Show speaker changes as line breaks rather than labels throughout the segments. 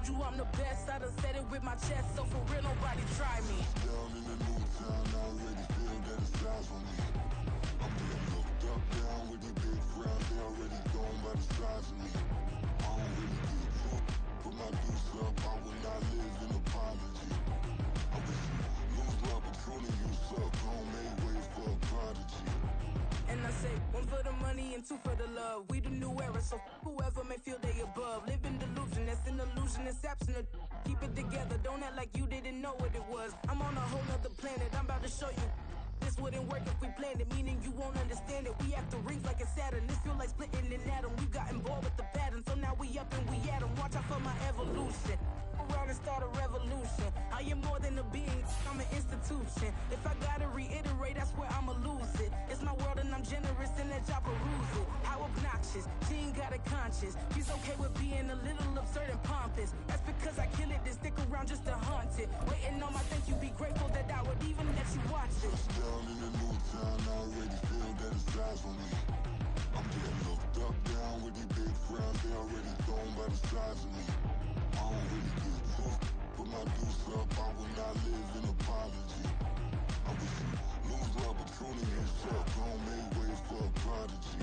you I'm the best. I done said it with my chest, so for real, nobody try me.
Down in the new town, I already feel that it's time for me. I'm getting looked up, down with these big crowds. They already gone by the size of me. I don't really get full, put my deuce up. I will not live in apology. I wish you lose love, but truly you suck. Homemade way for a prodigy.
And I say, one for the money and two for the love. We the new era, so whoever may feel they above. Live in delusion, that's an illusion, it's absent. Keep it together, don't act like you didn't know what it was. I'm on a whole nother planet, I'm about to show you. This wouldn't work if we planned it, meaning you won't understand it. We have to rings like it's Saturn. This feel like splitting an atom. We got involved with the pattern, so now we up and we at 'em. Watch out for my evolution. Around and start a revolution. I am more than a being, I'm an institution. If I gotta reiterate, that's where I'ma lose it. It's my world and I'm generous and that y'all peruse it. How obnoxious, she ain't got a conscience. She's okay with being a little absurd and pompous. That's because I kill it, then stick around just to haunt it. Waiting on my thank you, be grateful that I would even let you watch it.
Down in the new town, I already feel that it's time for me. I'm getting looked up, down with these big crowds. They already gone by the size of me. I don't really get full, put my deuce up. I will not live in apology. I wish you lose love, but truly you suck. Homemade way for a prodigy.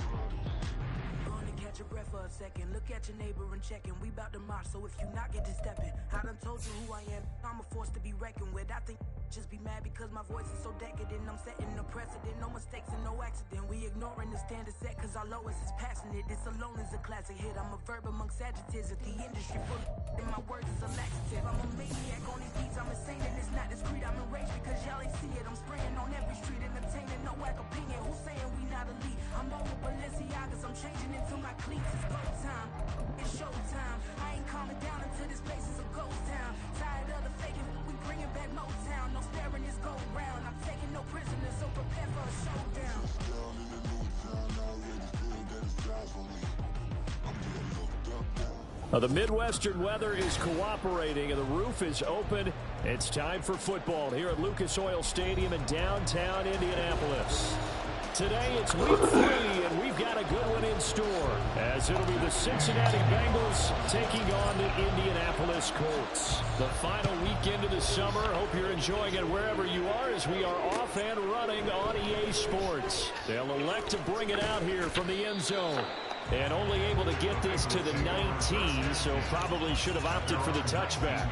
Gonna catch your breath for a second. Look at your neighbor and checking. We bout to march, so if you not get to stepping. I done told you who I am. I'm a force to be reckoned with. I think just be mad because my voice is so decadent. I'm setting a precedent. No mistakes and no accident. We ignoring the standard set cause our lowest is passionate. This alone is a classic hit. I'm a verb amongst adjectives. If the industry full and my words is a laxative. I'm a maniac on these beats. I'm insane and it's not discreet. I'm enraged because y'all ain't see it. I'm spraying on every street. Entertaining, no whack opinion. Who's saying we not elite? I'm on with Balenciagas. I'm changing into my cleats. It's go time. It's show time. I ain't calming down until this place is a ghost town. Tired of the faking. We bringing back Motown. No sparing this go round. I'm taking no prisoners, so prepare for a showdown.
Down in the new town, I already feel that it's time for me. I'm getting looked up, down.
The Midwestern weather is cooperating and the roof is open. It's time for football here at Lucas Oil Stadium in downtown Indianapolis. Today it's week 3 and we've got a good one in store as it'll be the Cincinnati Bengals taking on the Indianapolis Colts. The final weekend of the summer. Hope you're enjoying it wherever you are as we are off and running on EA Sports. They'll elect to bring it out here from the end zone. And only able to get this to the 19, so probably should have opted for the touchback.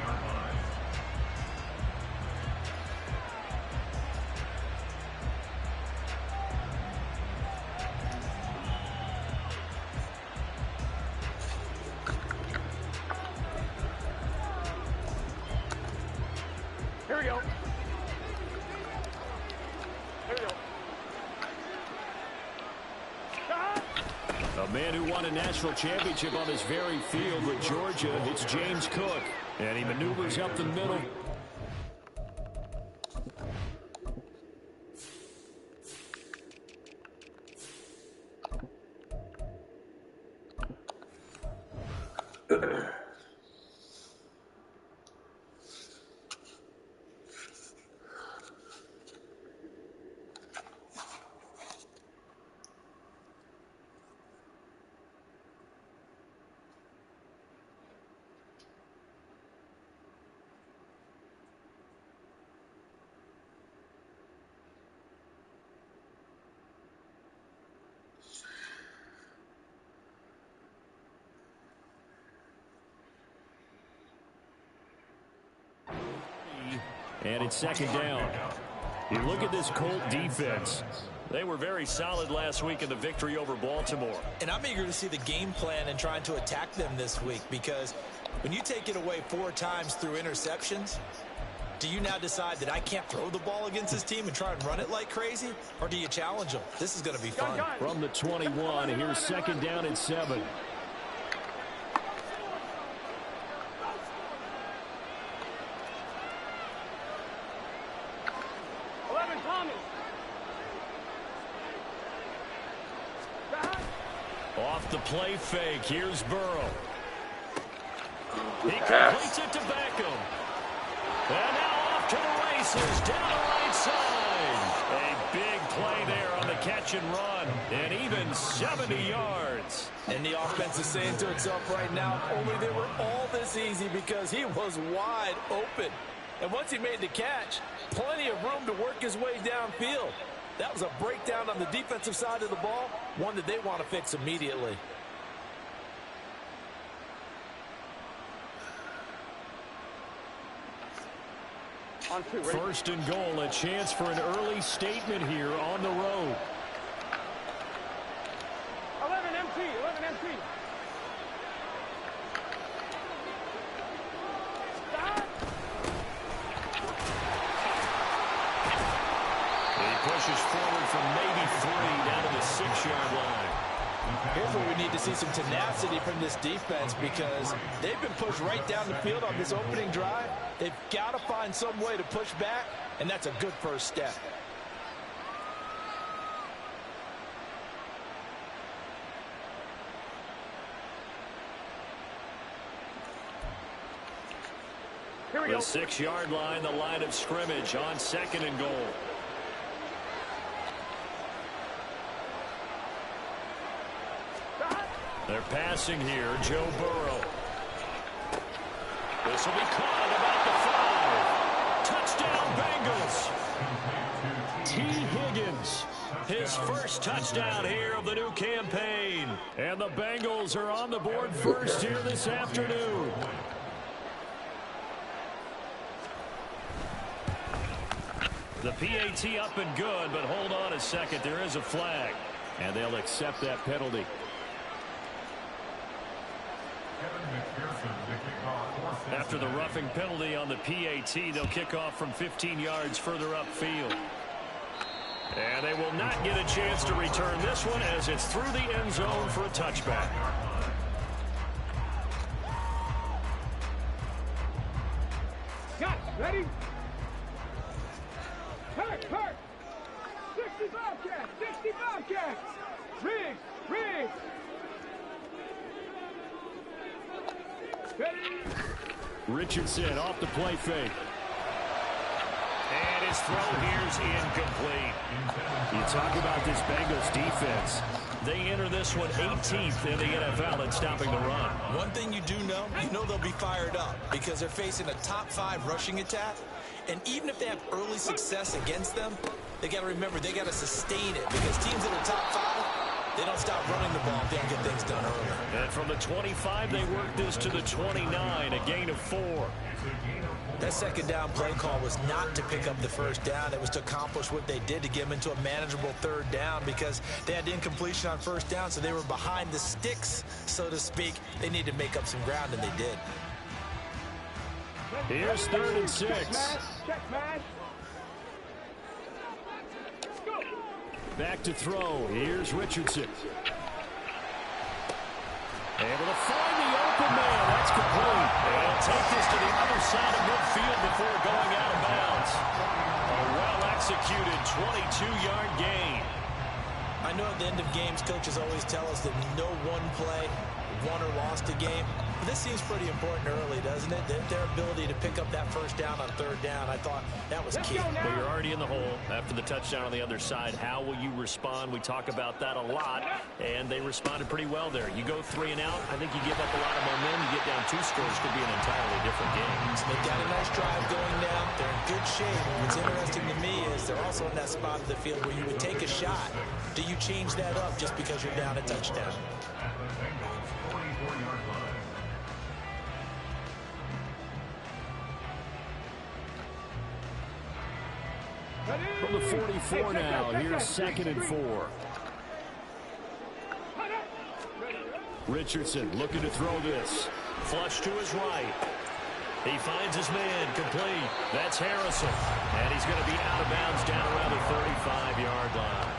Here we go. Here we go.
A man who won a national championship on this very field with Georgia. It's James Cook. And he maneuvers up the middle. And it's second down. You look at this Colt defense. They were very solid last week in the victory over Baltimore.
And I'm eager to see the game plan and trying to attack them this week because when you take it away 4 times through interceptions, do you now decide that I can't throw the ball against this team and try and run it like crazy? Or do you challenge them? This is going to be fun.
From the 21, here's second down and 7. Off the play fake, here's Burrow. He completes it to Beckham. And now off to the races, down the right side. A big play there on the catch and run, and even 70 yards.
And the offense is saying to itself right now, only they were all this easy because he was wide open. And once he made the catch, plenty of room to work his way downfield. That was a breakdown on the defensive side of the ball, one that they want to fix immediately.
First and goal, a chance for an early statement here on the road.
11 empty. Stop.
He pushes forward from maybe 3 down to the 6-yard line.
Here's where we need to see some tenacity from this defense because they've been pushed right down the field on this opening drive. They've got to find some way to push back, and that's a good first step.
Here we
The
go.
6-yard line, the line of scrimmage on 2nd and goal. They're passing here, Joe Burrow. This will be caught about the 5. Touchdown, Bengals. T. Higgins, his first touchdown here of the new campaign. And the Bengals are on the board first here this afternoon. The PAT up and good, but hold on a second. There is a flag, and they'll accept that penalty. After the roughing penalty on the PAT, they'll kick off from 15 yards further upfield. And they will not get a chance to return this one as it's through the end zone for a touchback.
Got it. Ready? Hurt. 60 Bobcats. Rig.
Richardson off the play fake. And his throw here's incomplete. You talk about this Bengals defense. They enter this one 18th in the NFL at stopping the run.
One thing you do know, they'll be fired up because they're facing a top 5 rushing attack. And even if they have early success against them, they got to remember they got to sustain it because teams that are top 5, they don't stop running the ball if they don't get things done early.
And from the 25, they work this to the 29, a gain of 4.
That second down play call was not to pick up the first down. It was to accomplish what they did to get them into a manageable 3rd down because they had incompletion on 1st down, so they were behind the sticks, so to speak. They needed to make up some ground, and they did.
Here's 3rd and 6.
Check, man.
Back to throw. Here's Richardson. Able to find the open man. That's complete. And he'll take this to the other side of midfield before going out of bounds. A well-executed 22-yard gain.
I know at the end of games, coaches always tell us that no one play won or lost a game. But this seems pretty important early, doesn't it? Their ability to pick up that first down on 3rd down, I thought that was key.
Well, you're already in the hole after the touchdown on the other side. How will you respond? We talk about that a lot, and they responded pretty well there. You go 3 and out, I think you give up a lot of momentum. You get down 2 scores, could be an entirely different game.
They've got a nice drive going now. They're in good shape. What's interesting to me is they're also in that spot of the field where you would take a shot. Do you change that up just because you're down a touchdown?
From the 44 now, here's 2nd and 4. Richardson looking to throw this. Flush to his right. He finds his man, complete. That's Harrison. And he's going to be out of bounds down around the 35-yard line.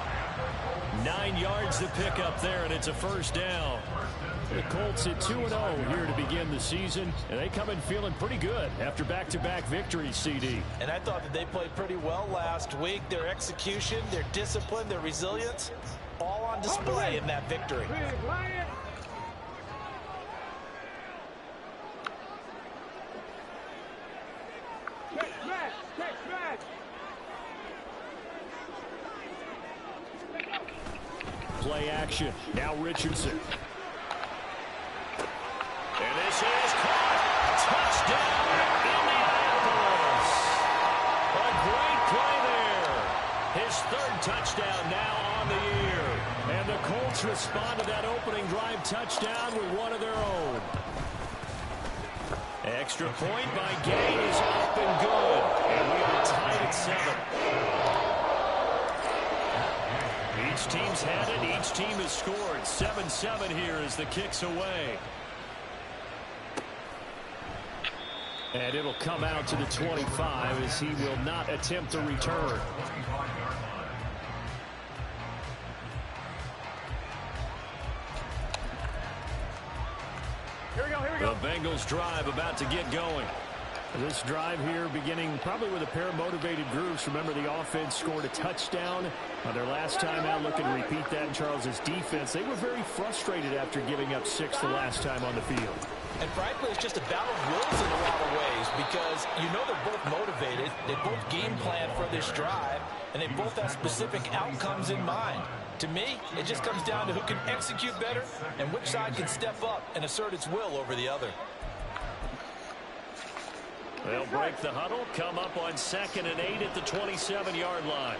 9 yards to pick up there, and it's a first down. The Colts at 2-0 here to begin the season, and they come in feeling pretty good after back-to-back victories, CD.
And I thought that they played pretty well last week. Their execution, their discipline, their resilience, all on display in that victory.
play action. Now Richardson. And this is caught. Touchdown, Indianapolis. A great play there. His third touchdown now on the year. And the Colts respond to that opening drive touchdown with one of their own. Extra point by Gay is up and good. And we are tied at 7. Each team's had it. Each team has scored. 7-7 here as the kick's away. And it'll come out to the 25 as he will not attempt a return.
Here we go.
The Bengals drive about to get going. This drive here beginning probably with a pair of motivated groups. Remember, the offense scored a touchdown on their last time out. Looking to repeat that in Charles's defense. They were very frustrated after giving up 6 the last time on the field.
And frankly, it's just a battle of wills in a lot of ways because you know they're both motivated. They both game plan for this drive, and they both have specific outcomes in mind. To me, it just comes down to who can execute better and which side can step up and assert its will over the other.
They'll break the huddle, come up on 2nd and 8 at the 27-yard line.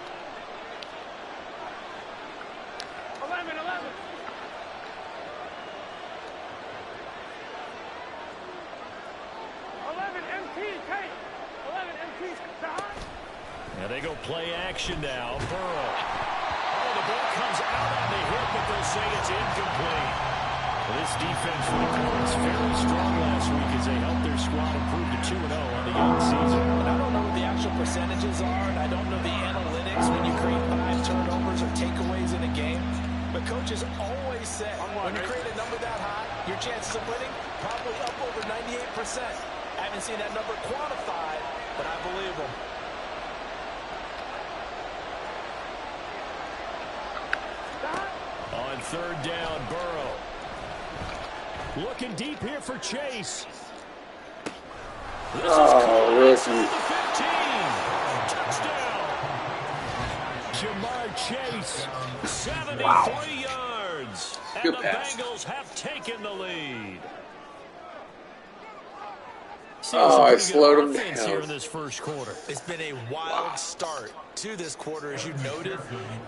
11. 11 MT, Kate. 11 MT, behind.
And they go play action now. Burrow. Oh, the ball comes out on the hip, but they'll say it's incomplete. Well, this defense for the Colts very strong last week as they helped their squad improve to 2-0 on the young season.
And I don't know what the actual percentages are, and I don't know the analytics when you create 5 turnovers or takeaways in a game. But coaches always say when you create a number that high, your chances of winning probably up over 98%. I haven't seen that number quantified, but I believe them.
On 3rd down, Burrow. Looking deep here for Chase. This is
listen.
the 15. Touchdown. Jamar Chase, 73 yards. And
Good
the
pass.
Bengals have taken the lead.
I slowed him
Here
down.
in this first quarter.
It's been a wild start to this quarter, as you noted.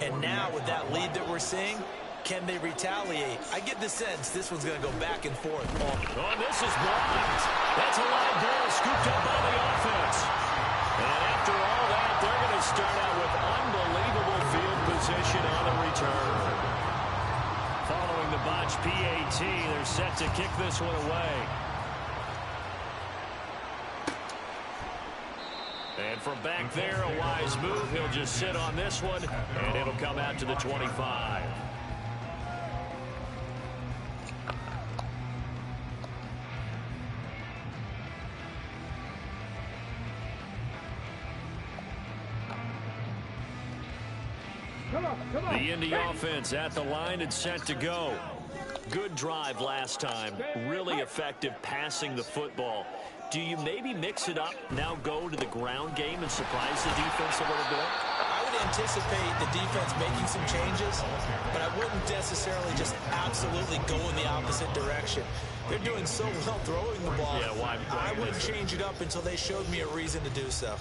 And now with that lead that we're seeing, can they retaliate? I get the sense this one's going to go back and forth.
Oh, this is blocked. That's a live ball scooped up by the offense. And after all that, they're going to start out with unbelievable field position on the return. Following the botch PAT, they're set to kick this one away. And from back there, a wise move. He'll just sit on this one, and it'll come out to the 25.
Come on.
The Indy offense at the line and set to go. Good drive last time. Really effective passing the football. Do you maybe mix it up, now go to the ground game and surprise the defense a little bit?
I would anticipate the defense making some changes, but I wouldn't necessarily just absolutely go in the opposite direction. They're doing so well throwing the ball.
Yeah, why
I wouldn't change it up until they showed me a reason to do so.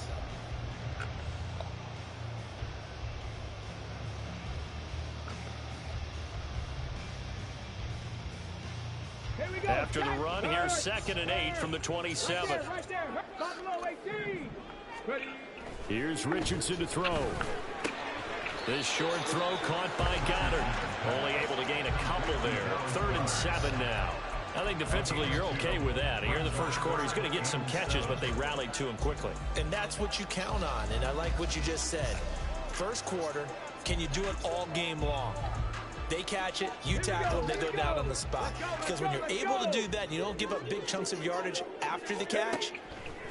After the run, here's 2nd and 8 from the 27.
Right there. Buffalo 18. Ready.
Here's Richardson to throw. This short throw caught by Goddard. Only able to gain a couple there. 3rd and 7 now. I think defensively you're okay with that. Here in the first quarter, he's going to get some catches, but they rallied to him quickly.
And that's what you count on, and I like what you just said. First quarter, can you do it all game long? They catch it, you tackle them, they go down on the spot. Because when you're able to do that, and you don't give up big chunks of yardage after the catch,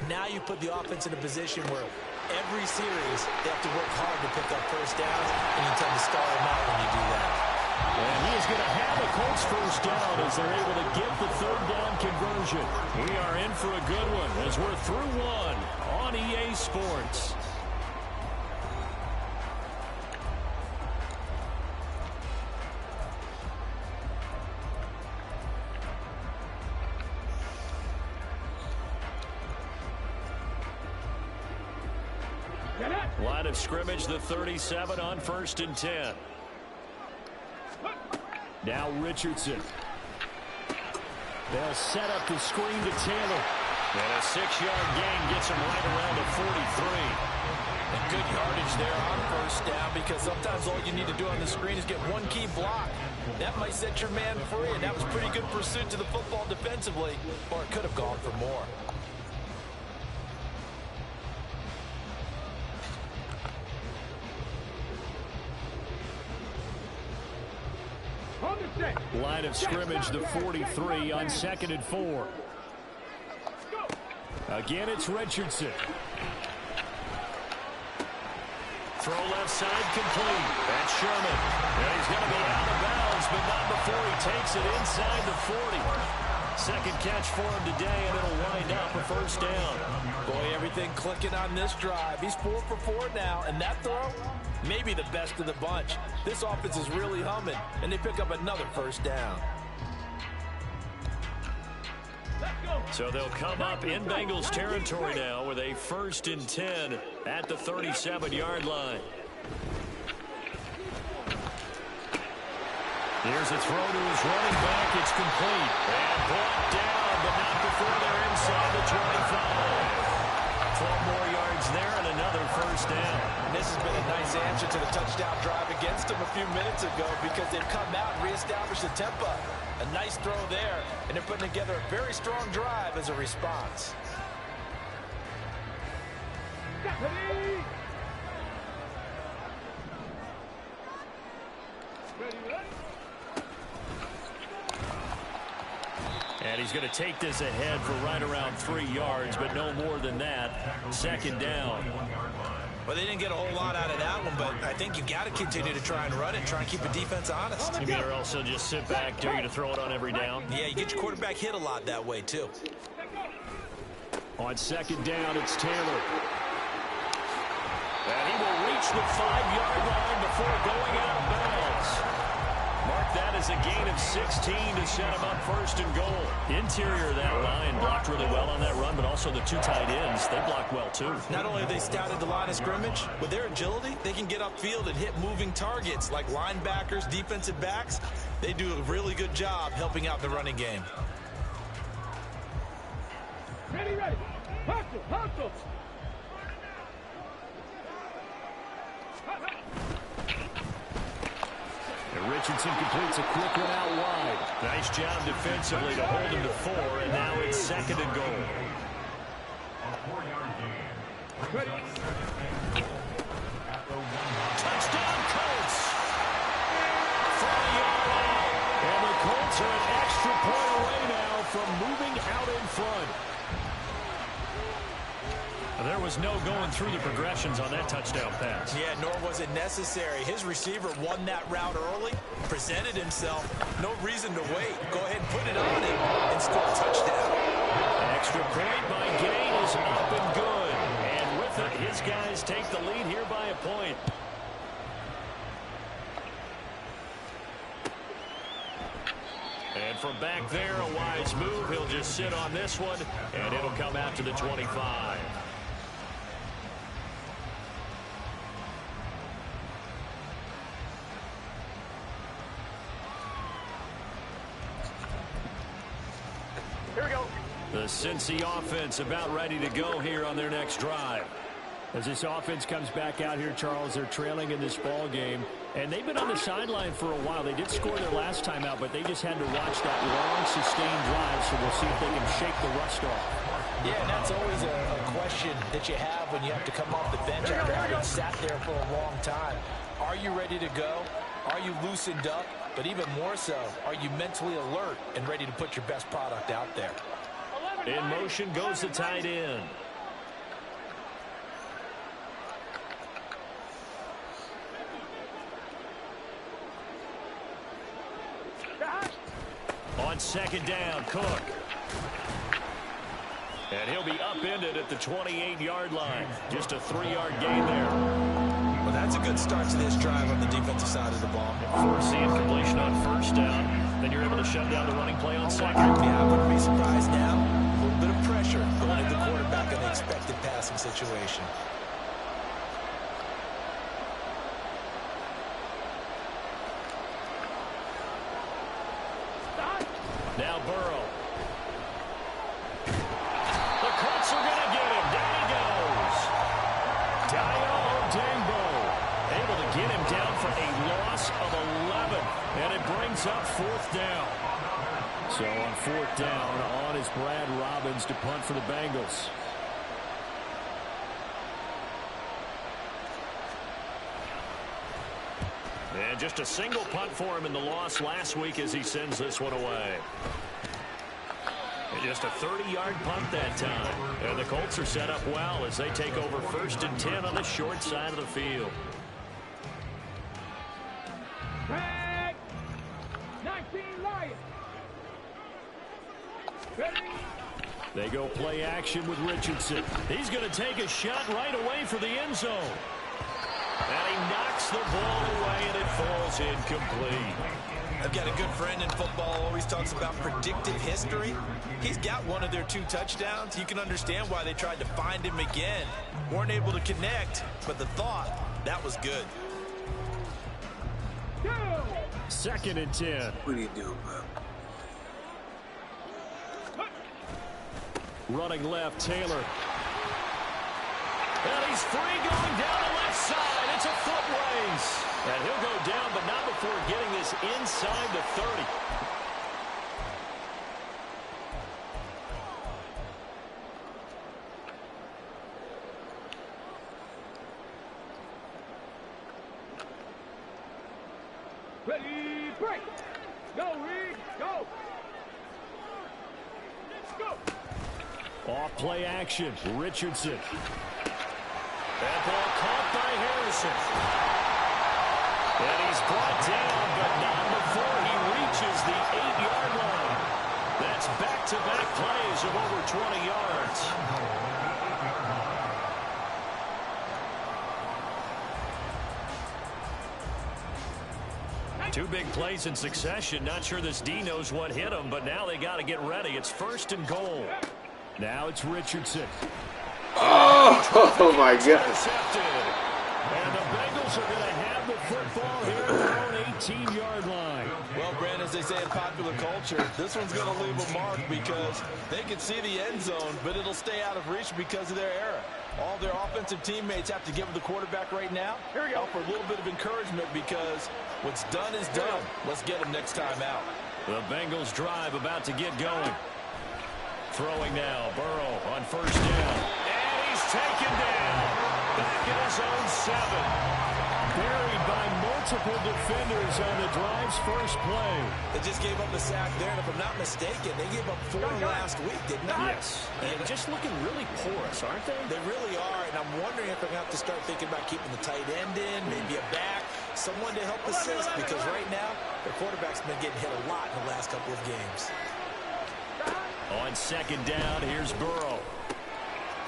now you put the offense in a position where every series they have to work hard to pick up first downs, and you tend to stall them out when you do that.
And he is going to have the Colts first down as they're able to get the 3rd down conversion. We are in for a good one as we're through one on EA Sports. Line of scrimmage, the 37 on 1st and 10. Now Richardson. They'll set up the screen to Taylor. And a 6-yard gain gets him right around the 43.
And good yardage there on 1st down, because sometimes all you need to do on the screen is get one key block. That might set your man free, and that was pretty good pursuit to the football defensively, or it could have gone for more.
Line of scrimmage, the 43 on 2nd and 4. Again, it's Richardson. Throw left side complete. That's Sherman. And he's going to be out of bounds, but not before he takes it inside the 40. Second catch for him today, and it'll wind up a 1st down.
Boy, everything clicking on this drive. He's 4 for 4 now, and that throw, maybe the best of the bunch. This offense is really humming, and they pick up another 1st down.
So they'll come up in Bengals territory now with a 1st and 10 at the 37-yard line. Here's a throw to his running back. It's complete. And brought down, but not before they're inside the 25. 12 more yards there and another 1st down.
And this has been a nice answer to the touchdown drive against them a few minutes ago, because they've come out and reestablished the tempo. A nice throw there, and they're putting together a very strong drive as a response.
And he's going to take this ahead for right around 3 yards, but no more than that. 2nd down.
Well, they didn't get a whole lot out of that one, but I think you got to continue to try and run it, try and keep the defense honest.
You better also just sit back, dare you to throw it on every down.
Yeah, you get your quarterback hit a lot that way, too.
On 2nd down, it's Taylor. And he will reach the 5-yard line before going out of bounds. Mark that as a gain of 16 to set him up 1st and goal. Interior of that line blocked really well on that run, but also the 2 tight ends, they blocked well too.
Not only have they scouted the line of scrimmage, with their agility, they can get upfield and hit moving targets like linebackers, defensive backs. They do a really good job helping out the running game.
Ready. Hustle.
And Richardson completes a quick one out wide. Nice job defensively to hold him to 4, and now it's 2nd and goal. Touchdown, Colts! 40-yard out. And the Colts are an extra point away now from moving out in front. There was no going through the progressions on that touchdown pass.
Yeah, nor was it necessary. His receiver won that route early, presented himself. No reason to wait. Go ahead and put it on him and score a touchdown.
An extra point by Gain is up and good. And with it, his guys take the lead here by a point. And from back there, a wise move. He'll just sit on this one, and it'll come out to the 25. The Cincy offense about ready to go here on their next drive. As this offense comes back out here, Charles, they're trailing in this ball game, and they've been on the sideline for a while. They did score their last time out, but they just had to watch that long, sustained drive, so we'll see if they can shake the rust off.
Yeah, and that's always a question that you have when you have to come off the bench after having sat there for a long time. Are you ready to go? Are you loosened up? But even more so, are you mentally alert and ready to put your best product out there?
In motion goes the tight end. On 2nd down, Cook. And he'll be upended at the 28-yard line. Just a 3-yard gain there.
Well, that's a good start to this drive on the defensive side of the ball.
Forcing completion on 1st down. Then you're able to shut down the running play on 2nd.
Yeah, I wouldn't be surprised now. A little bit of pressure going at the quarterback in the expected passing situation.
fourth down. So on fourth down, on is Brad Robbins to punt for the Bengals. And just a single punt for him in the loss last week as he sends this one away. And just a 30-yard punt that time. And the Colts are set up well as they take over 1st and 10 on the short side of the field.
Tag! 19 Lions. Ready?
They go play action with Richardson. He's going to take a shot right away for the end zone. And he knocks the ball away, and it falls incomplete.
I've got a good friend in football, always talks about predictive history. He's got one of their 2 touchdowns. You can understand why they tried to find him again. Weren't able to connect, but the thought, that was good.
2nd and 10.
What are you doing, bro?
Running left, Taylor. And he's free going down the left side. It's a foot race. And he'll go down, but not before getting this inside the 30.
Ready, break. Go, Reed, go. Let's go.
Off play action, Richardson. That ball caught by Harrison. And he's brought down, but not before he reaches the 8-yard line. That's back-to-back plays of over 20 yards. Two big plays in succession. Not sure this D knows what hit him, but now they got to get ready. It's 1st and goal. Now it's Richardson.
Oh my gosh.
And the Bengals are going to have the football here at their own 18-yard line.
Well, Brand, as they say in popular culture, this one's going to leave a mark because they can see the end zone, but it'll stay out of reach because of their error. All their offensive teammates have to give the quarterback right now. Offer a little bit of encouragement because what's done is done. Let's get them next time out.
The Bengals drive about to get going. Throwing now, Burrow on 1st down. And he's taken down. Back at his own 7. Buried by multiple defenders on the drive's first play.
They just gave up a sack there, and if I'm not mistaken, they gave up 4 last week, didn't they?
Yes. And just looking really porous, aren't they?
They really are, and I'm wondering if they're going to have to start thinking about keeping the tight end in, maybe a back, someone to help assist, because right now, their quarterback's been getting hit a lot in the last couple of games.
On 2nd down, here's Burrow.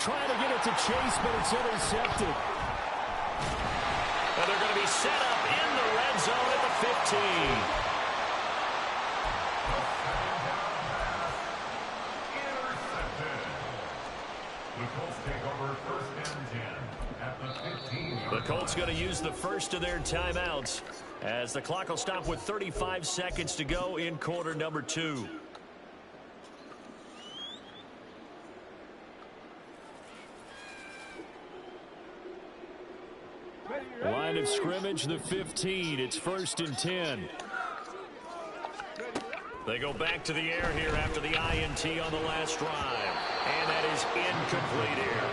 Trying to get it to Chase, but it's intercepted. And they're going to be set up in the red zone at the 15.
The Colts take over 1st and 10 at the 15.
The Colts going to use the first of their timeouts as the clock will stop with 35 seconds to go in quarter number 2. Line of scrimmage, the 15. It's 1st and 10. They go back to the air here after the INT on the last drive. And that is incomplete here.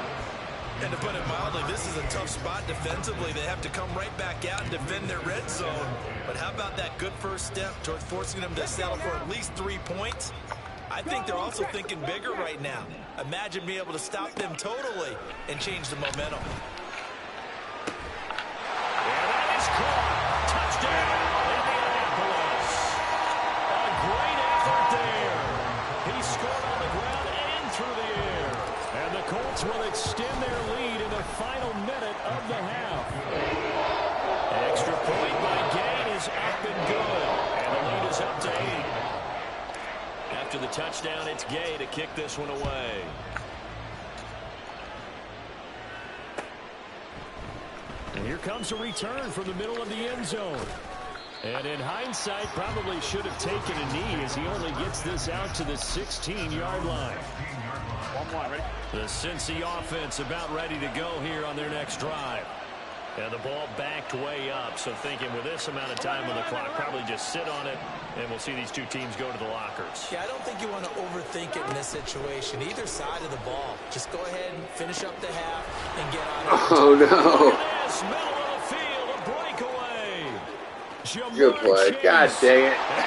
And to put it mildly, this is a tough spot defensively. They have to come right back out and defend their red zone. But how about that good first step towards forcing them to settle for at least 3 points? I think they're also thinking bigger right now. Imagine being able to stop them totally and change the momentum.
Touchdown, Indianapolis. A great effort there. He scored on the ground and through the air. And the Colts will extend their lead in the final minute of the half. Extra point by Gain is up and good. And the lead is up to 8. After the touchdown, it's Gay to kick this one away. And here comes a return from the middle of the end zone. And in hindsight, probably should have taken a knee as he only gets this out to the 16-yard line.
1-1, ready?
The Cincy offense about ready to go here on their next drive. And the ball backed way up, so thinking with this amount of time on the clock, probably just sit on it, and we'll see these two teams go to the lockers.
Yeah, I don't think you want to overthink it in this situation. Either side of the ball. Just go ahead and finish up the half and get out of it.
Oh, no.
Look at this, middle of the field, a breakaway.
Good play. God dang it.
And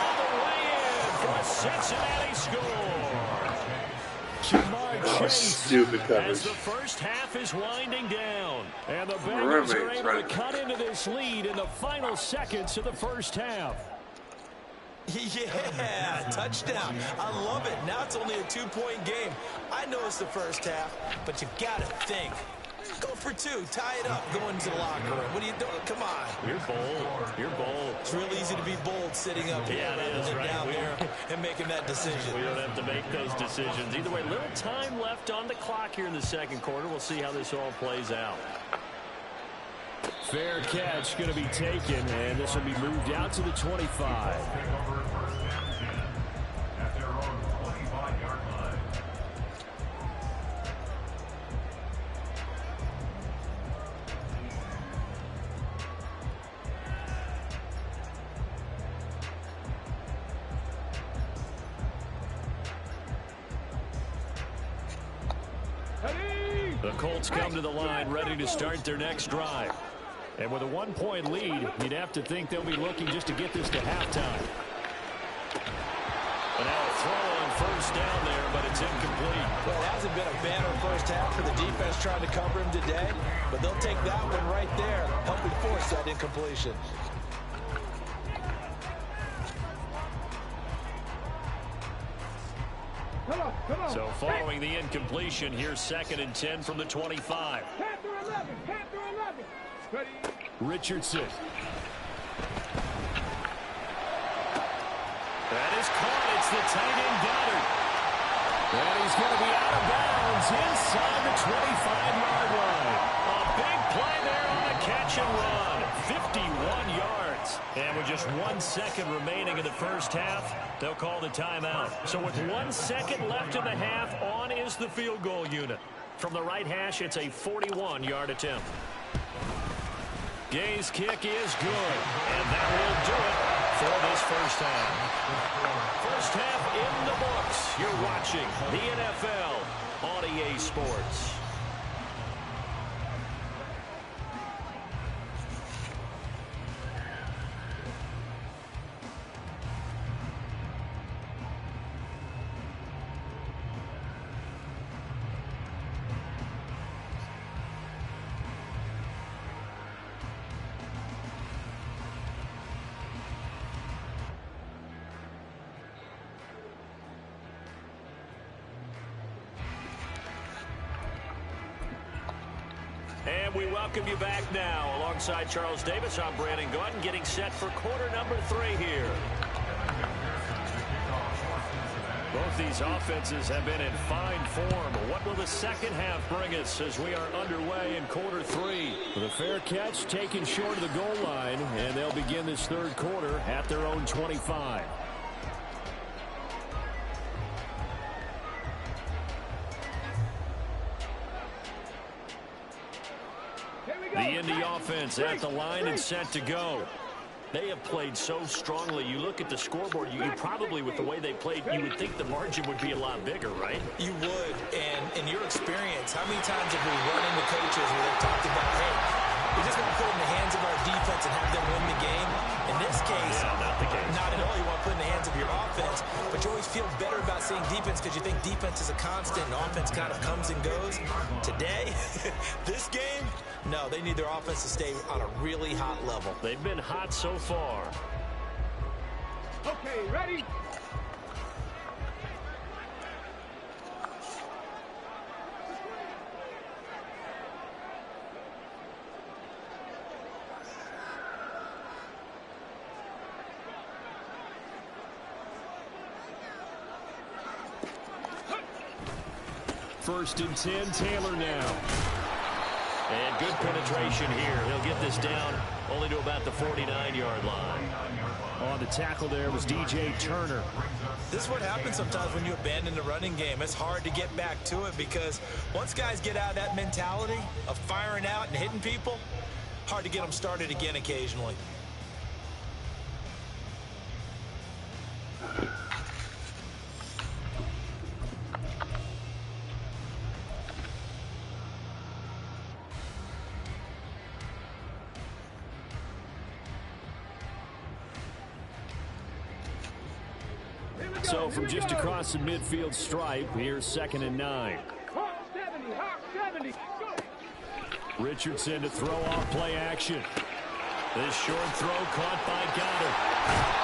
all the way in for a Cincinnati score.
Oh, stupid
As
coverage.
the first half is winding down, and the Bengals are able to cut into this lead in the final seconds of the first half.
Yeah, touchdown. I love it. Now it's only a 2-point game. I know it's the first half, but you've got to think. Go for 2. Tie it up. Go into the locker room. What are you doing? Come on.
You're bold. You're bold.
It's real easy to be bold sitting up here rather than down there and making that decision.
We don't have to make those decisions. Either way, little time left on the clock here in the second quarter. We'll see how this all plays out. Fair catch going to be taken, and this will be moved out to the 25.
At their own 25-yard line.
The Colts come to the line ready to start their next drive. And with a 1-point lead, you'd have to think they'll be looking just to get this to halftime. And now a throw on first down there, but it's incomplete.
Well, it hasn't been a banner first half for the defense trying to cover him today, but they'll take that one right there, helping force that incompletion.
So following the incompletion, here's 2nd and 10 from the 25.
Panther 11, Panther 11. Ready?
Richardson. That is caught. It's the tight end Goddard. And he's going to be out of bounds inside the 25-yard line. A big play there on the catch and run. 51 yards. And with just 1 second remaining in the first half, they'll call the timeout. So with 1 second left in the half, on is the field goal unit. From the right hash, it's a 41-yard attempt. Gay's kick is good, and that will do it for this first half. First half in the books. You're watching the NFL on EA Sports. And we welcome you back now. Alongside Charles Davis, I'm Brandon Gordon, getting set for quarter number 3 here. Both these offenses have been in fine form. What will the second half bring us as we are underway in quarter 3? With a fair catch taken short of the goal line, and they'll begin this third quarter at their own 25. The Indy offense at the line and set to go. They have played so strongly. You look at the scoreboard, you probably, with the way they played, you would think the margin would be a lot bigger, right?
You would. And in your experience, how many times have we run into coaches where they've talked about, hey, we just want to put it in the hands of our defense and have them win the game? In this case,
not the case.
Not at all. You want to put it in the hands of your offense, but you always feel better about seeing defense because you think defense is a constant and offense kind of comes and goes. Today, this game, no, they need their offense to stay on a really hot level.
They've been hot so far.
Okay, ready?
First and 10, Taylor now. And good penetration here. He'll get this down only to about the 49-yard line. On the tackle there was DJ Turner.
This is what happens sometimes when you abandon the running game. It's hard to get back to it because once guys get out of that mentality of firing out and hitting people, hard to get them started again occasionally.
So from just across the midfield stripe, here's 2nd and 9. Richardson to throw off play action. This short throw caught by Goddard.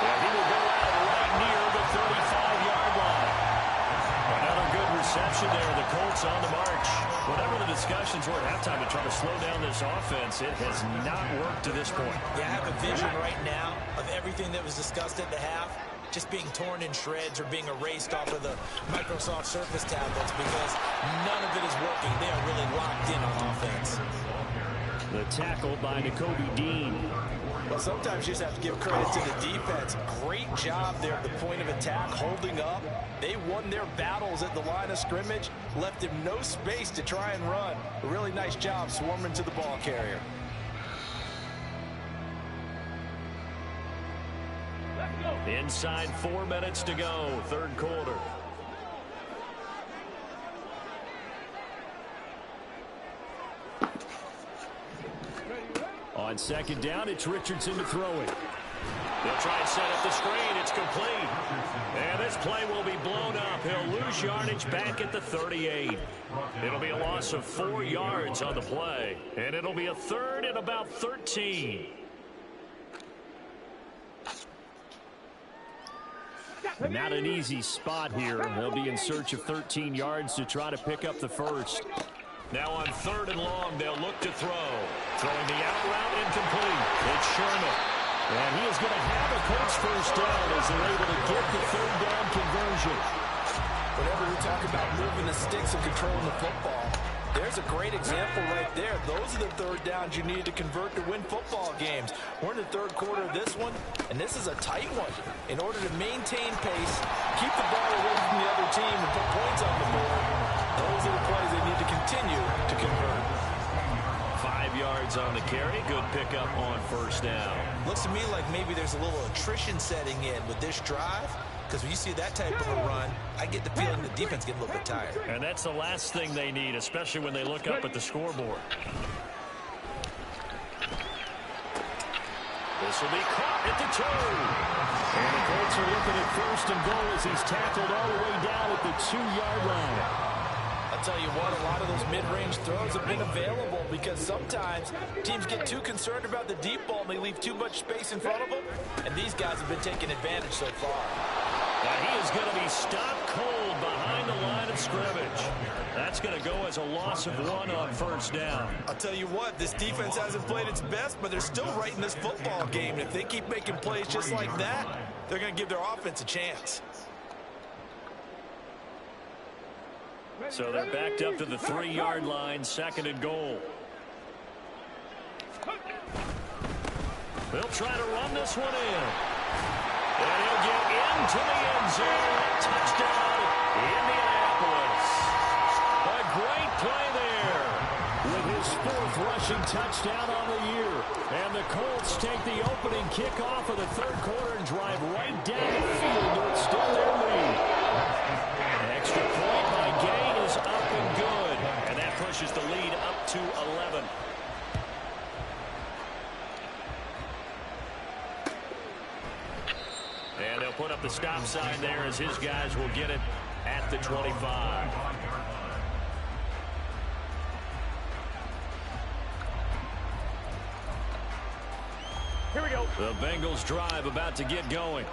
And he will go out right near the 35-yard line. Another good reception there. The Colts on the march. Whatever the discussions were at halftime to try to slow down this offense, it has not worked to this point.
Yeah, I have a vision right now of everything that was discussed at the half just being torn in shreds or being erased off of the Microsoft Surface tablets because none of it is working. They are really locked in on offense.
The tackle by Nakobe Dean.
Well, sometimes you just have to give credit to the defense. Great job there at the point of attack, holding up. They won their battles at the line of scrimmage, left him no space to try and run. A really nice job swarming to the ball carrier.
Inside 4 minutes to go, 3rd quarter. On 2nd down, it's Richardson to throw it. They'll try and set up the screen. It's complete. And this play will be blown up. He'll lose yardage back at the 38. It'll be a loss of 4 yards on the play. And it'll be a 3rd and about 13. Not an easy spot here. They'll be in search of 13 yards to try to pick up the first. Now on 3rd and long, they'll look to throw. Throwing the out route incomplete. It's Sherman. And he is going to have a Colts first down as they're able to get the 3rd down conversion.
Whenever we talk about moving the sticks and controlling the football, there's a great example right there. Those are the 3rd downs you need to convert to win football games. We're in the 3rd quarter of this one, and this is a tight one. In order to maintain pace, keep the ball away from the other team, and put points on the board, those are the plays they need to continue to convert.
5 yards on the carry. Good pickup on 1st down.
Looks to me like maybe there's a little attrition setting in with this drive. Because when you see that type of a run, I get the feeling the defense gets a little bit tired.
And that's the last thing they need, especially when they look up at the scoreboard. This will be caught at the 2. And the Colts are looking at 1st and goal as he's tackled all the way down at the 2-yard line.
I'll tell you what, a lot of those mid-range throws have been available because sometimes teams get too concerned about the deep ball and they leave too much space in front of them. And these guys have been taking advantage so far.
Now he is going to be stopped cold behind the line of scrimmage. That's going to go as a loss of 1 on 1st down.
I'll tell you what, this defense hasn't played its best, but they're still right in this football game. And if they keep making plays just like that, they're going to give their offense a chance.
So they're backed up to the 3-yard line, 2nd and goal. They'll try to run this one in. And he'll get into the end zone. Touchdown, Indianapolis. A great play there with his 4th rushing touchdown on the year. And the Colts take the opening kickoff of the 3rd quarter and drive right down the field to extend their lead. Extra point by Gain is up and good. And that pushes the lead up to 11. And they'll put up the stop sign there as his guys will get it at the 25.
Here we go.
The Bengals drive about to get going.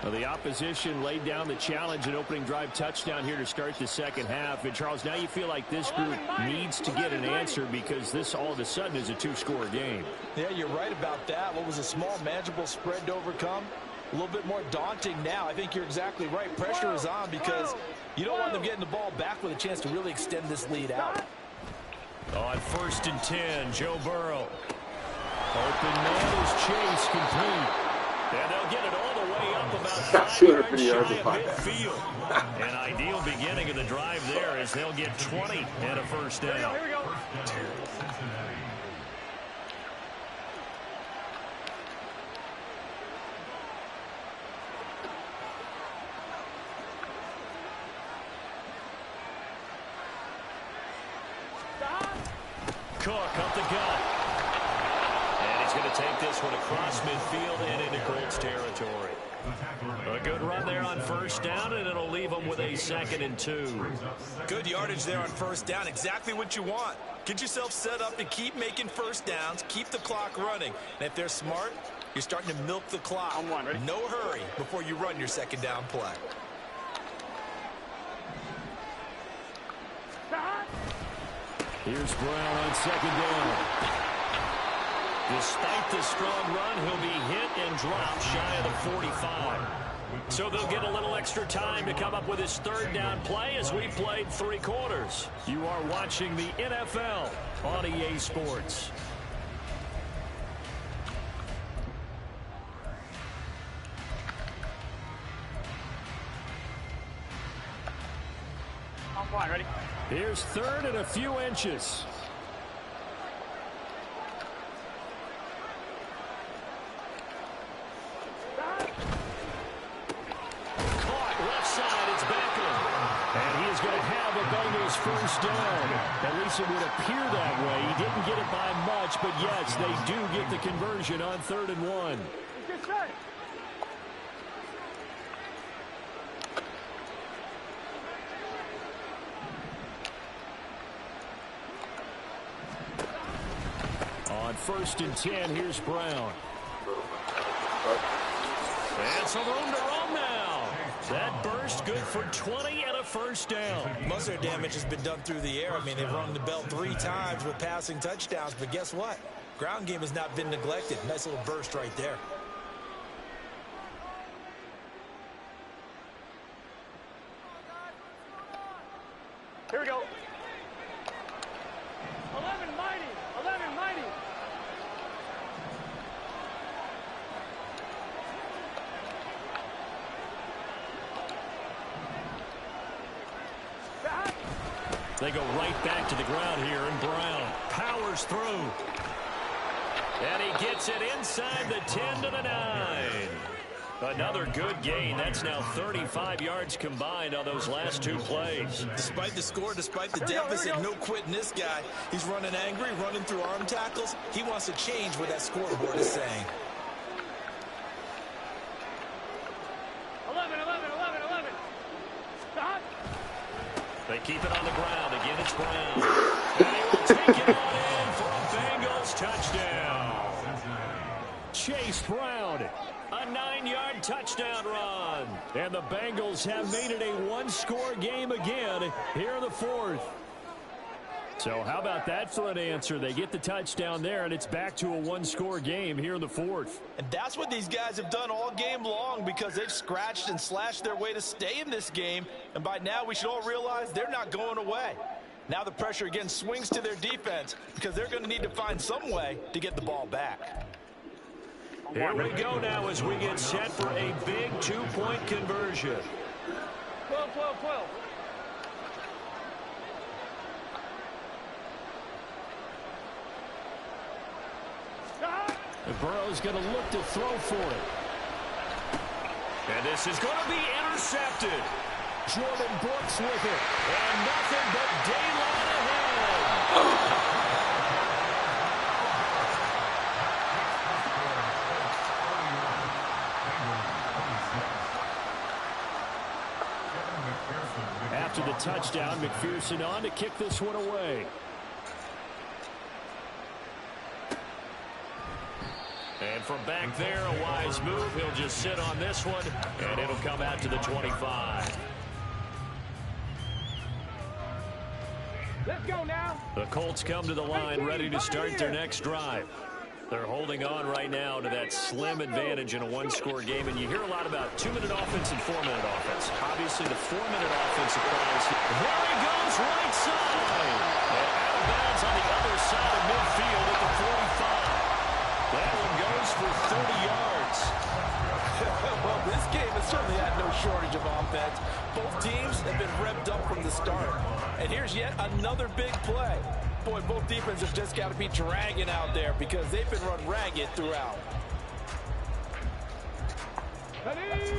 Well, the opposition laid down the challenge and opening drive touchdown here to start the 2nd half. And, Charles, now you feel like this group needs to get an answer because this all of a sudden is a 2-score game.
Yeah, you're right about that. What was a small, manageable spread to overcome? A little bit more daunting now. I think you're exactly right. Pressure is on because you don't want them getting the ball back with a chance to really extend this lead out.
On 1st and 10, Joe Burrow. Open man is Chase, complete. And they'll get it all the way up about 5 yards shy of midfield. An ideal beginning of the drive there as they'll get 20 and a 1st down.
Here we go.
Cook up the gut. And he's going to take this one across midfield and into Colts territory. A good run there on first down, and it'll leave them with a 2nd and 2.
Good yardage there on first down. Exactly what you want. Get yourself set up to keep making first downs, keep the clock running. And if they're smart, you're starting to milk the clock. No hurry before you run your 2nd down play.
Here's Brown on 2nd down. Despite the strong run, he'll be hit and dropped shy of the 45. So they'll get a little extra time to come up with his 3rd down play as we played 3 quarters. You are watching the NFL on EA Sports.
I'm fine, ready?
Here's 3rd and a few inches. Caught left side, it's Beckham. And he is going to have a Bengals first down. At least it would appear that way. He didn't get it by much, but yes, they do get the conversion on 3rd and 1.
Get set.
On 1st and 10, here's Brown. And some room to run now. That burst good for 20 and a first down.
Most of their damage has been done through the air. I mean, they've rung the bell 3 times with passing touchdowns, but guess what? Ground game has not been neglected. Nice little burst right there.
Here we go. 11 mighty. 11 mighty.
They go right back to the ground here, and Brown powers through. And he gets it inside the 10 to the 9. Another good gain. That's now 35 yards combined on those last 2 plays.
Despite the score, despite the deficit, no quitting this guy. He's running angry, running through arm tackles. He wants to change what that scoreboard is saying.
11, 11, 11, 11. Stop.
They keep it on the ground. Again, it's Brown. And he will take it on in for a Bengals touchdown. Chase Brown, a 9-yard touchdown run. And the Bengals have made it a 1-score game again here in the 4th. So how about that for an answer? They get the touchdown there, and it's back to a 1-score game here in the 4th.
And that's what these guys have done all game long, because they've scratched and slashed their way to stay in this game. And by now, we should all realize they're not going away. Now the pressure again swings to their defense, because they're going to need to find some way to get the ball back.
Here we go now as we get set for a big 2-point conversion.
12, 12, 12.
And Burrow's going to look to throw for it. And this is going to be intercepted. Jordan Brooks with it. And nothing but daylight ahead. After the touchdown, McPherson on to kick this one away. And from back there, a wise move. He'll just sit on this one, and it'll come out to the 25.
Let's go now.
The Colts come to the line ready to start their next drive. They're holding on right now to that slim advantage in a 1-score game, and you hear a lot about 2-minute offense and 4-minute offense. Obviously, the 4-minute offense applies. There he goes, right side. And out of bounds on the other side of midfield at the 45. That one goes for 30 yards.
Well, this game has certainly had no shortage of offense. Both teams have been revved up from the start. And here's yet another big play. Boy, both defenses have just got to be dragging out there, because they've been run ragged throughout.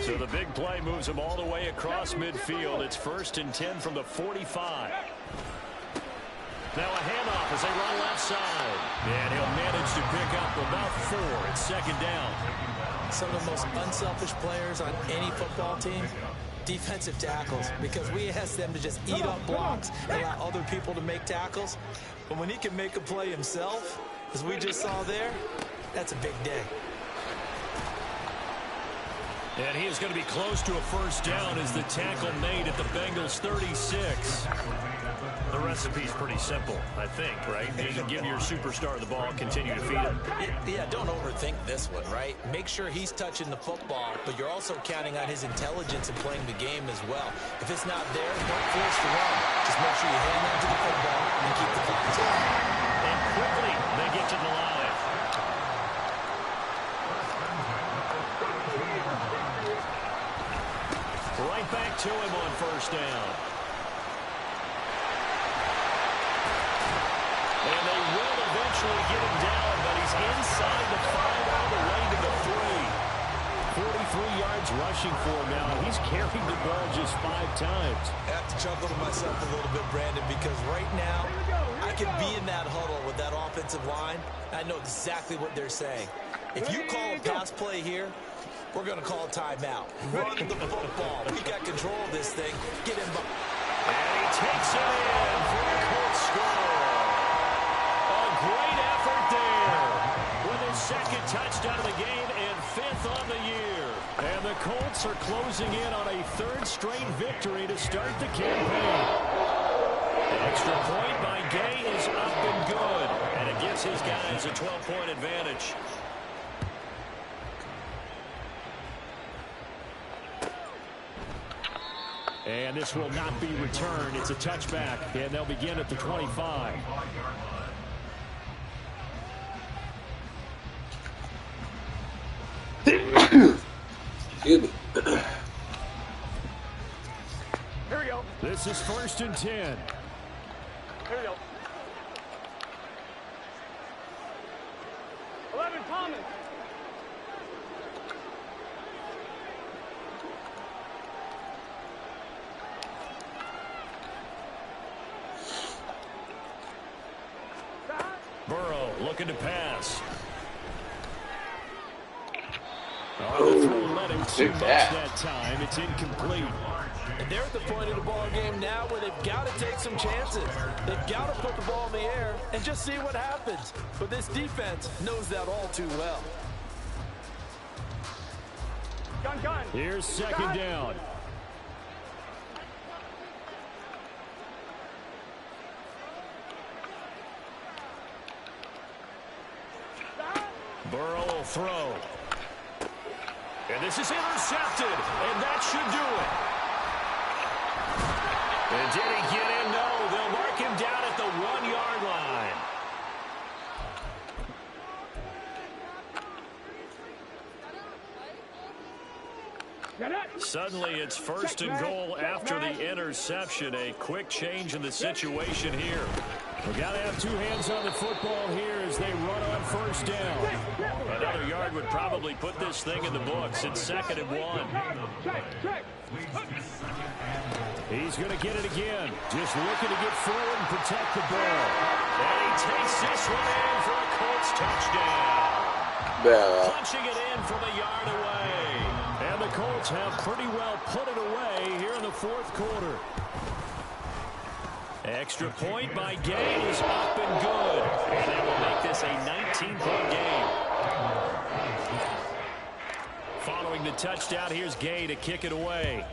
So the big play moves them all the way across midfield. It's 1st and 10 from the 45. Now a handoff as they run left side. And he'll manage to pick up about 4. It's second down.
Some of the most unselfish players on any football team, defensive tackles, because we ask them to just eat up blocks and allow other people to make tackles. But when he can make a play himself, as we just saw there, that's a big day.
And he is going to be close to a first down as the tackle made at the Bengals 36. The recipe's pretty simple, I think, right? You can give your superstar the ball, continue to feed him.
Yeah, don't overthink this one, right? Make sure he's touching the football, but you're also counting on his intelligence in playing the game as well. If it's not there, don't force the run. Just make sure you hang on to the football and keep the clock ticking.
And quickly, they get to the line. Right back to him on first down. And they will eventually get him down, but he's inside the 5 all the way to the 3. 43 yards rushing for him now. He's carried the ball just 5 times.
I have to chuckle to myself a little bit, Brandon, because right now I could be in that huddle with that offensive line. I know exactly what they're saying. If you call a pass play here, we're going to call a timeout. Run the football. We got control of this thing. Get him.
And he takes it in for a Colts score. A great effort there with his second touchdown of the game and 5th on the year. And the Colts are closing in on a 3rd straight victory to start the campaign. The extra point by Gay is up and good. And it gives his guys a 12-point advantage. And this will not be returned. It's a touchback, and they'll begin at the 25.
Excuse me.
Here we go.
This is 1st and 10.
Here we go. 11, Thomas.
Burrow looking to pass. Oh, the throw led him too much that time. It's incomplete.
And they're at the point of the ball game now where they've got to take some chances. They've got to put the ball in the air and just see what happens. But this defense knows that all too well.
Gun.
Here's second down. Burrow will throw. And this is intercepted, and that should do it. And did he get in? No, they'll mark him down at the 1-yard line. Suddenly it's 1st and goal after the interception. A quick change in the situation here. We've got to have 2 hands on the football here as they run on first down. Another yard would probably put this thing in the books. It's 2nd and 1. He's going to get it again. Just looking to get forward and protect the ball. And he takes this one in for a Colts touchdown. Punching it in from a yard away. And the Colts have pretty well put it away here in the 4th quarter. Extra point by Gay is up and good. And that will make this a 19-point game. Following the touchdown, here's Gay to kick it away.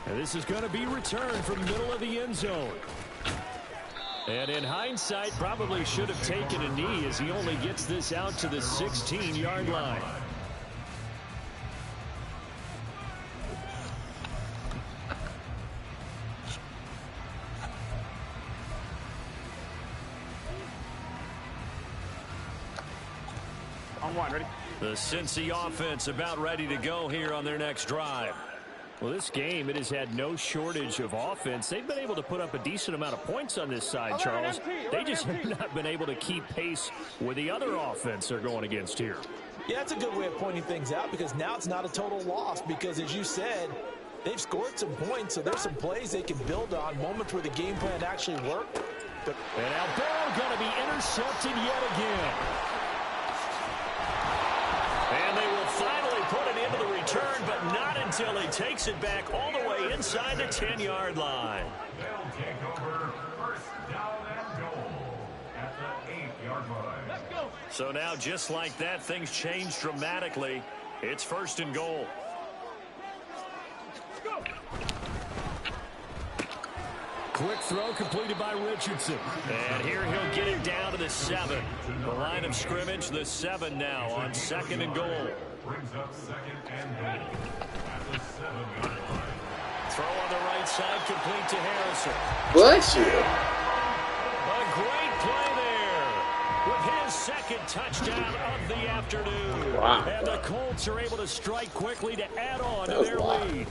And this is going to be returned from the middle of the end zone. And in hindsight, probably should have taken a knee as he only gets this out to the 16-yard line.
On 1, ready?
The Cincy offense about ready to go here on their next drive. Well, this game, it has had no shortage of offense. They've been able to put up a decent amount of points on this side, Charles. They just have not been able to keep pace with the other offense they're going against here.
Yeah, that's a good way of pointing things out because now it's not a total loss because, as you said, they've scored some points, so there's some plays they can build on, moments where the game plan actually worked.
And now Burrow going to be intercepted yet again. And they will finally put it into the return, but not until he takes it back all the way inside the 10-yard line.
They'll take over first down and goal at the 8-yard line.
Let's go.
So now, just like that, things change dramatically. It's first and goal. Quick throw completed by Richardson. And here he'll get it down to the 7. The line of scrimmage, the 7 now on 2nd and goal.
Brings up 2nd and goal at the 7-yard line.
Throw on the right side, complete to Harrison.
Bless you.
A great play there with his 2nd touchdown of the afternoon.
Wow.
And the Colts are able to strike quickly to add on to their lead.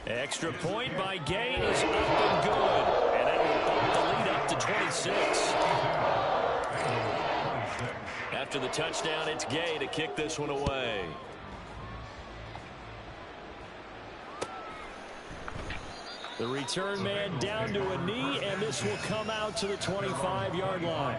Extra point by Gay is up and good. And that will bump the lead up to 26. After the touchdown, it's Gay to kick this one away. The return man down to a knee, and this will come out to the 25-yard line.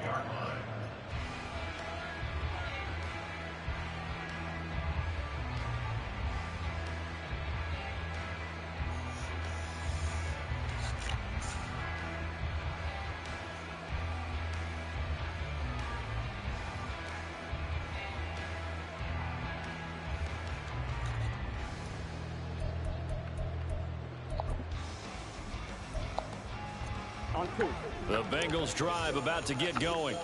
The Bengals drive about to get going.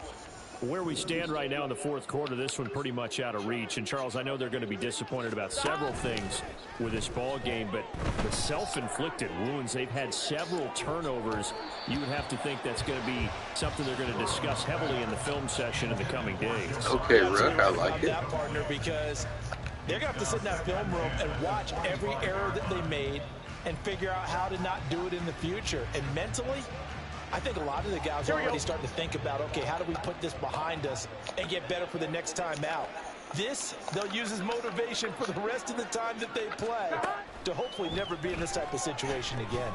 Where we stand right now in the 4th quarter, this one pretty much out of reach. And, Charles, I know they're going to be disappointed about several things with this ball game, but the self-inflicted wounds, they've had several turnovers. You would have to think that's going to be something they're going to discuss heavily in the film session in the coming days.
Okay, Rick, I like it.
That partner, because they're going to have to sit in that film room and watch every error that they made and figure out how to not do it in the future. And mentally, I think a lot of the guys are already starting to think about, okay, how do we put this behind us and get better for the next time out? This, they'll use as motivation for the rest of the time that they play to hopefully never be in this type of situation again.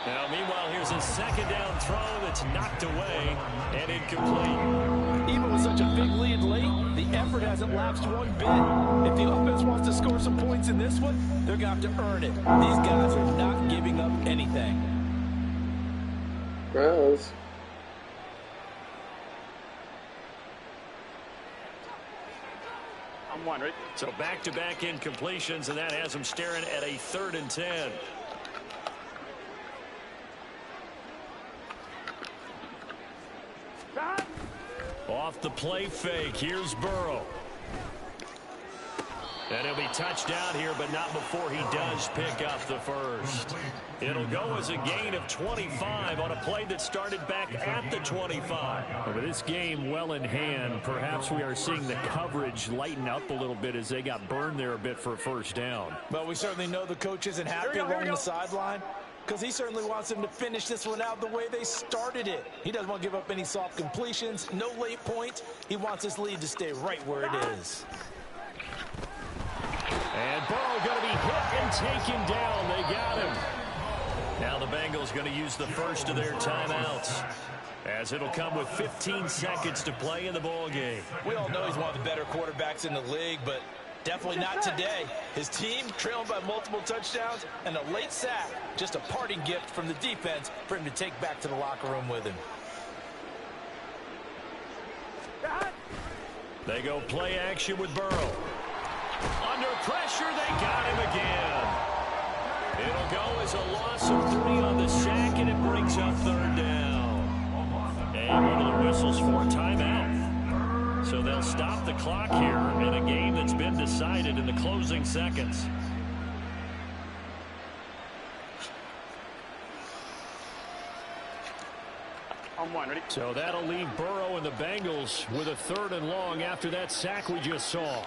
Now, meanwhile, here's a 2nd down throw that's knocked away and incomplete.
Even with such a big lead late, the effort hasn't lapsed one bit. If the offense wants to score some points in this one, they're going to have to earn it. These guys are not giving up anything.
Rose.
I'm one, right?
So back-to-back incompletions, and that has them staring at a 3rd and 10. Off the play fake, here's Burrow. And he'll be touched down here, but not before he does pick up the first. It'll go as a gain of 25 on a play that started back at the 25. With this game well in hand, perhaps we are seeing the coverage lighten up a little bit as they got burned there a bit for a first down.
But we certainly know the coach isn't happy along the sideline, because he certainly wants them to finish this one out the way they started it. He doesn't want to give up any soft completions, no late points. He wants his lead to stay right where it is.
And Burrow going to be hit and taken down. They got him. Now the Bengals going to use the first of their timeouts, as it'll come with 15 seconds to play in the ball game.
We all know he's one of the better quarterbacks in the league, but definitely not today. His team trailing by multiple touchdowns and a late sack. Just a parting gift from the defense for him to take back to the locker room with him.
They go play action with Burrow. Under pressure, they got him again. It'll go as a loss of 3 on the sack, and it brings up 3rd down. And one of the whistles for timeout. So they'll stop the clock here in a game that's been decided in the closing seconds.
I'm one, ready?
So that'll leave Burrow and the Bengals with a 3rd and long after that sack we just saw.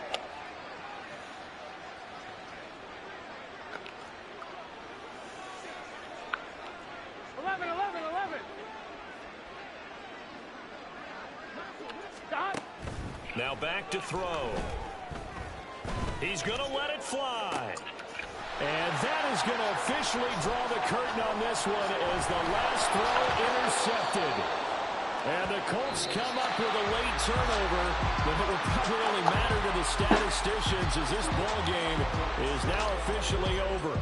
Now back to throw. He's going to let it fly. And that is going to officially draw the curtain on this one as the last throw intercepted. And the Colts come up with a late turnover, but it will probably only matter to the statisticians as this ball game is now officially over.